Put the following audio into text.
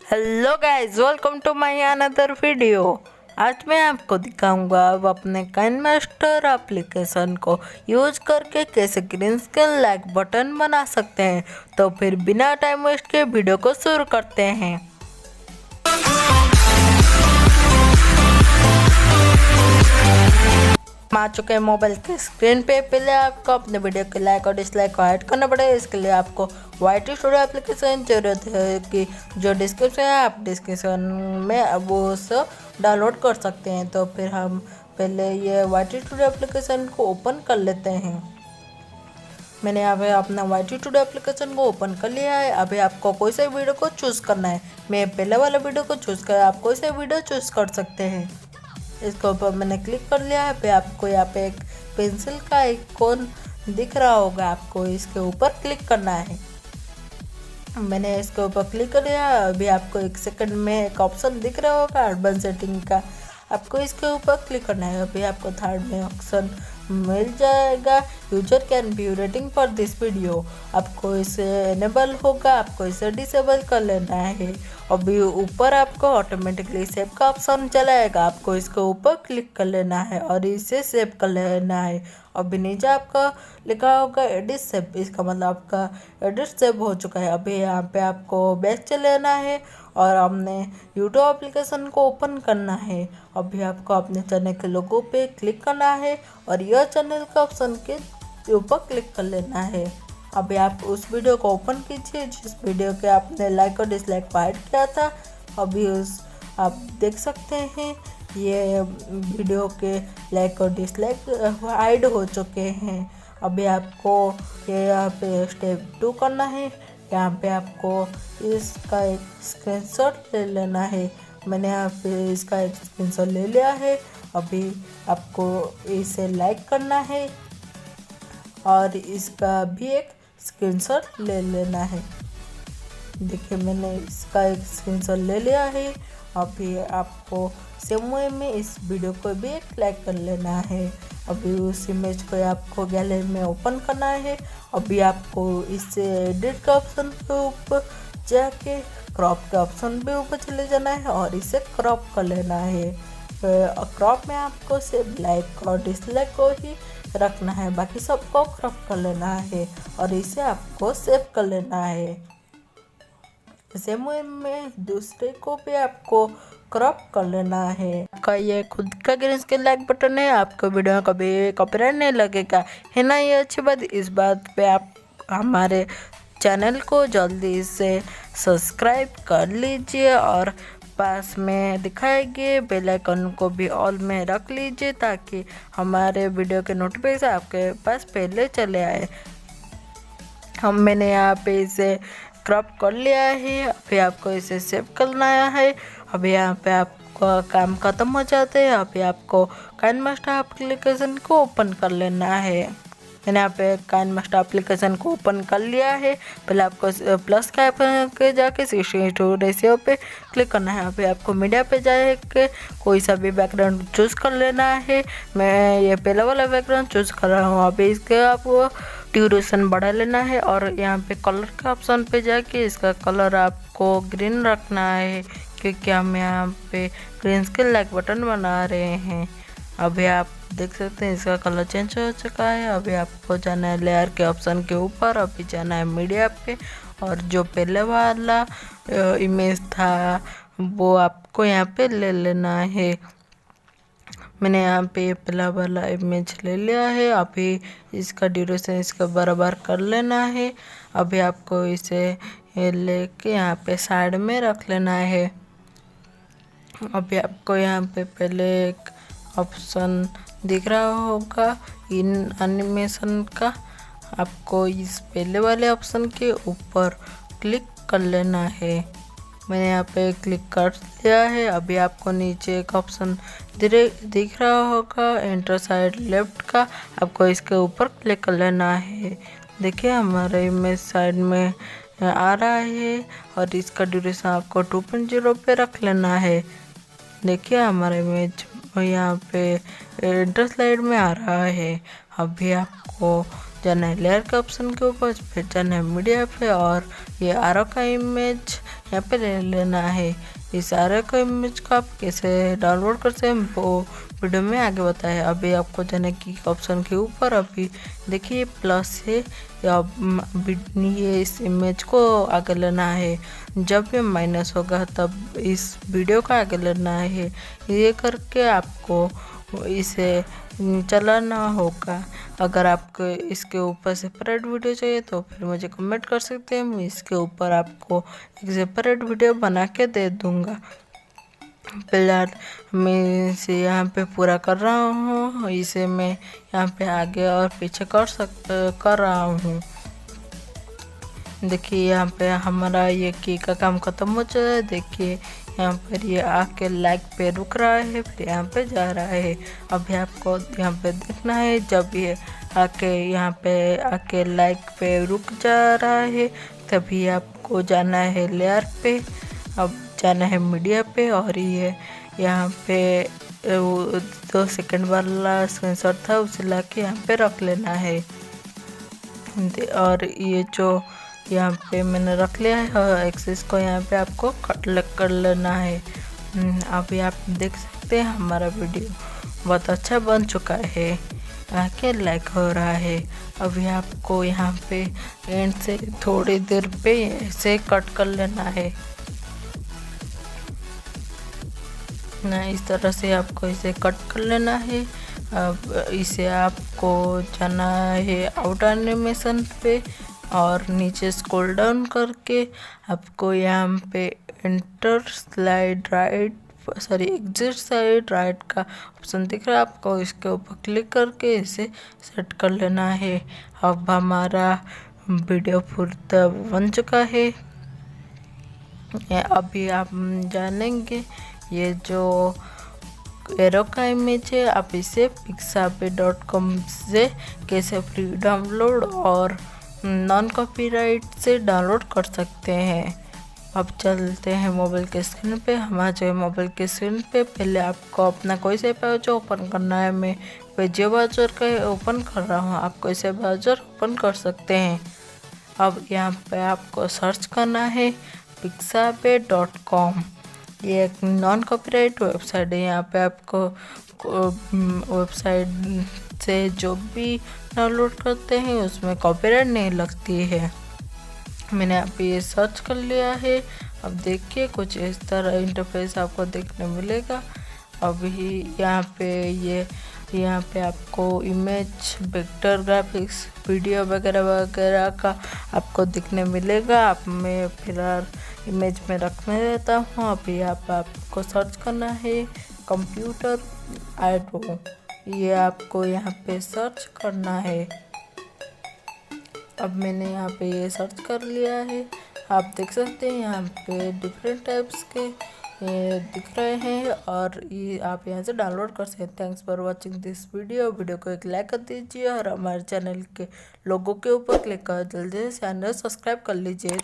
Hello guys, welcome to my another video. आज मैं आपको दिखाऊंगा अब अपने काइनमास्टर एप्लीकेशन को यूज करके कैसे ग्रीन स्क्रीन लाइक बटन बना सकते हैं। तो फिर बिना टाइम वेस्ट के वीडियो को शुरू करते हैं। आ चुके हैं मोबाइल के स्क्रीन पे। पहले आपको अपने वीडियो के लाइक और डिसलाइक को ऐड करना पड़ेगा। इसके लिए आपको वाइट स्टूडियो एप्लीकेशन जरूरत है कि जो डिस्क्रिप्शन है आप डिस्क्रिप्शन में वो सब डाउनलोड कर सकते हैं। तो फिर हम पहले ये वाइट स्टूडियो एप्लीकेशन को ओपन कर लेते हैं। मैंने यहाँ पे अपना वाइट स्टूडियो एप्लीकेशन को ओपन कर लिया है। अभी आपको कोई सा वीडियो को चूज़ करना है। मैं पहले वाला वीडियो को चूज़ कर, आप कोई सा वीडियो चूज़ कर सकते हैं। इसके ऊपर मैंने क्लिक कर लिया है। पे आपको यहाँ पे एक पेंसिल का आइकॉन दिख रहा होगा, आपको इसके ऊपर क्लिक करना है। मैंने इसके ऊपर क्लिक कर लिया। अभी आपको एक सेकंड में एक ऑप्शन दिख रहा होगा एडवांस सेटिंग का, आपको इसके ऊपर क्लिक करना है। अभी आपको थर्ड में ऑप्शन मिल जाएगा user can view rating for this video. आपको इसे एनेबल होगा, आपको इसे डिसेबल कर लेना है। अभी ऊपर आपको ऑटोमेटिकली सेव का ऑप्शन चलाएगा, आपको इसके ऊपर क्लिक कर लेना है और इसे सेव कर लेना है। अभी नीचे आपका लिखा होगा एडिट सेव, इसका मतलब आपका एडिट सेव हो चुका है। अभी यहाँ पे आपको बैक चले लेना है और हमने यूट्यूब एप्लीकेशन को ओपन करना है। अभी आपको अपने चैनल के लोगो पे क्लिक करना है और यह चैनल का ऑप्शन के ऊपर क्लिक कर लेना है। अभी आप उस वीडियो को ओपन कीजिए जिस वीडियो के आपने लाइक और डिसलाइक ऐड किया था। अभी उस आप देख सकते हैं ये वीडियो के लाइक और डिसलाइक ऐड हो चुके हैं। अभी आपको ये यहाँ पे स्टेप 2 करना है। यहाँ पे आपको इसका एक स्क्रीनशॉट ले लेना है। मैंने यहाँ पे इसका एक स्क्रीनशॉट ले लिया है। अभी आपको इसे लाइक करना है और इसका भी एक स्क्रीनशॉट ले लेना है। देखिए मैंने इसका एक स्क्रीनशॉट ले लिया है। अभी आपको सेम वे में इस वीडियो को भी एक लाइक कर लेना है। अभी उस इमेज को आपको गैलरी में ओपन करना है। अभी आपको इससे एडिट का ऑप्शन के ऊपर जाके क्रॉप के ऑप्शन पे ऊपर चले जाना है और इसे क्रॉप कर लेना है। क्रॉप में आपको सिर्फ लाइक और डिसलाइक को ही रखना है, बाकी सबको क्रॉप कर लेना है और इसे आपको सेव कर लेना है। सेम वे में दूसरे को भी आपको क्रॉप कर लेना है। आपका ये खुद का ग्रीन स्क्रीन लाइक बटन है, आपको वीडियो में कभी कॉपीराइट नहीं लगेगा, है ना। ये अच्छी बात। इस बात पे आप हमारे चैनल को जल्दी से सब्सक्राइब कर लीजिए और पास में दिखाए गए बेल आइकन को भी ऑल में रख लीजिए ताकि हमारे वीडियो के नोटिफिकेशन आपके पास पहले चले आए। मैंने यहाँ पे इसे क्रॉप कर लिया है। अभी आपको इसे सेव करना है। अभी यहाँ पे आपका काम ख़त्म हो जाते हैं। अभी आपको काइनमास्टर एप्लीकेशन को ओपन कर लेना है। मैंने यहाँ पे काइनमास्टर एप्लीकेशन को ओपन कर लिया है। पहले आपको प्लस का पे जाके 62 रेशियो पे क्लिक करना है। अभी आपको मीडिया पे जाके कोई सा भी बैकग्राउंड चूज़ कर लेना है। मैं ये पहला वाला बैकग्राउंड चूज़ कर रहा हूँ। अभी इसके आपको ड्यूरेशन बढ़ा लेना है और यहाँ पे कलर के ऑप्शन पे जाके इसका कलर आपको ग्रीन रखना है क्योंकि हम यहाँ पे ग्रीन स्क्रीन लाइक बटन बना रहे हैं। अभी आप देख सकते हैं इसका कलर चेंज हो चुका है। अभी आपको जाना है लेयर के ऑप्शन के ऊपर, अभी जाना है मीडिया पे और जो पहले वाला इमेज था वो आपको यहाँ पे ले लेना है। मैंने यहाँ पे पहला वाला इमेज ले लिया है। अभी इसका ड्यूरेशन इसका बराबर कर लेना है। अभी आपको इसे लेके यहाँ पे साइड में रख लेना है। अभी आपको यहाँ पे पहले एक ऑप्शन दिख रहा होगा इन एनिमेशन का, आपको इस पहले वाले ऑप्शन के ऊपर क्लिक कर लेना है। मैंने यहाँ पे क्लिक कर लिया है। अभी आपको नीचे एक ऑप्शन दिख रहा होगा एंटर साइड लेफ्ट का, आपको इसके ऊपर क्लिक कर लेना है। देखिए हमारे इमेज साइड में आ रहा है और इसका ड्यूरेशन आपको 2.0 पे रख लेना है। देखिए हमारा इमेज यहाँ पे एंटर स्लाइड में आ रहा है। अभी आपको जाना है लेयर के ऑप्शन के ऊपर, फिर जाना है मीडिया पे और ये आरो का इमेज यहाँ पे ले लेना है। इस सारे को इमेज को आप कैसे डाउनलोड करते हैं वो वीडियो में आगे बताया। अभी आपको जाने की ऑप्शन के ऊपर अभी देखिए प्लस है, ये इस इमेज को आगे लेना है। जब ये माइनस होगा तब इस वीडियो को आगे लेना है। ये करके आपको इसे चलाना होगा। अगर आपको इसके ऊपर सेपरेट वीडियो चाहिए तो फिर मुझे कमेंट कर सकते हैं, मैं इसके ऊपर आपको एक सेपरेट वीडियो बना के दे दूँगा। फिलहाल मैं इसे यहाँ पे पूरा कर रहा हूँ, इसे मैं यहाँ पे आगे और पीछे कर रहा हूँ। देखिए यहाँ पे हमारा ये की का काम ख़त्म हो चुका है। देखिए यहाँ पर ये आके लाइक पे रुक रहा है, फिर यहाँ पे जा रहा है। अभी आपको यहाँ पे देखना है, जब ये आके लाइक पे रुक जा रहा है तभी आपको जाना है लेयर पे, अब जाना है मीडिया पे, और ये यहाँ पे 2 सेकंड वाला स्क्रीनशॉट था उसे लाके यहाँ पे रख लेना है। और ये जो यहाँ पे मैंने रख लिया है एक्सेस को, यहाँ पे आपको कर लेना है। अभी आप देख सकते हैं हमारा वीडियो बहुत अच्छा बन चुका है, आके लाइक हो रहा है। अभी आपको यहाँ पे एंड से थोड़ी देर पे ऐसे कट कर लेना है ना, इस तरह से आपको इसे कट कर लेना है। अब इसे आपको जाना है आउट एनिमेशन पे और नीचे स्क्रॉल डाउन करके आपको यहाँ पे एग्जिट स्लाइड राइट का ऑप्शन दिख रहा है, आपको इसके ऊपर क्लिक करके इसे सेट कर लेना है। अब हमारा वीडियो पूरा बन चुका है। अभी आप जानेंगे ये जो एरो का इमेज है आप इसे pixabay.com से कैसे फ्री डाउनलोड और नॉन कॉपीराइट से डाउनलोड कर सकते हैं। अब चलते हैं मोबाइल के स्क्रीन पे। हमारे मोबाइल के स्क्रीन पे पहले आपको अपना कोई से ब्राउज़र ओपन करना है। मैं जियो ब्राउज़र का ओपन कर रहा हूँ, आप कोई से ब्राउज़र ओपन कर सकते हैं। अब यहाँ पे आपको सर्च करना है pixabay.com। ये एक नॉन कॉपीराइट वेबसाइट है। यहाँ पे आपको वेबसाइट से जो भी डाउनलोड करते हैं उसमें कॉपीराइट नहीं लगती है। मैंने यहाँ पे ये सर्च कर लिया है। अब देखिए कुछ इस तरह इंटरफेस आपको देखने मिलेगा। अभी यहाँ पे आपको इमेज वेक्टर ग्राफिक्स वीडियो वगैरह वगैरह का आपको दिखने मिलेगा। अब मैं फिलहाल इमेज में रखने देता हूँ। अभी आपको सर्च करना है कंप्यूटर आइडो, ये आपको यहाँ पे सर्च करना है। अब मैंने यहाँ पे ये सर्च कर लिया है। आप देख सकते हैं यहाँ पे डिफरेंट टाइप्स के दिख रहे हैं और ये आप यहाँ से डाउनलोड कर सकते हैं। Thanks for watching this video को एक लाइक कर दीजिए और हमारे चैनल के लोगों के ऊपर क्लिक कर जल्दी से चैनल सब्सक्राइब कर लीजिए।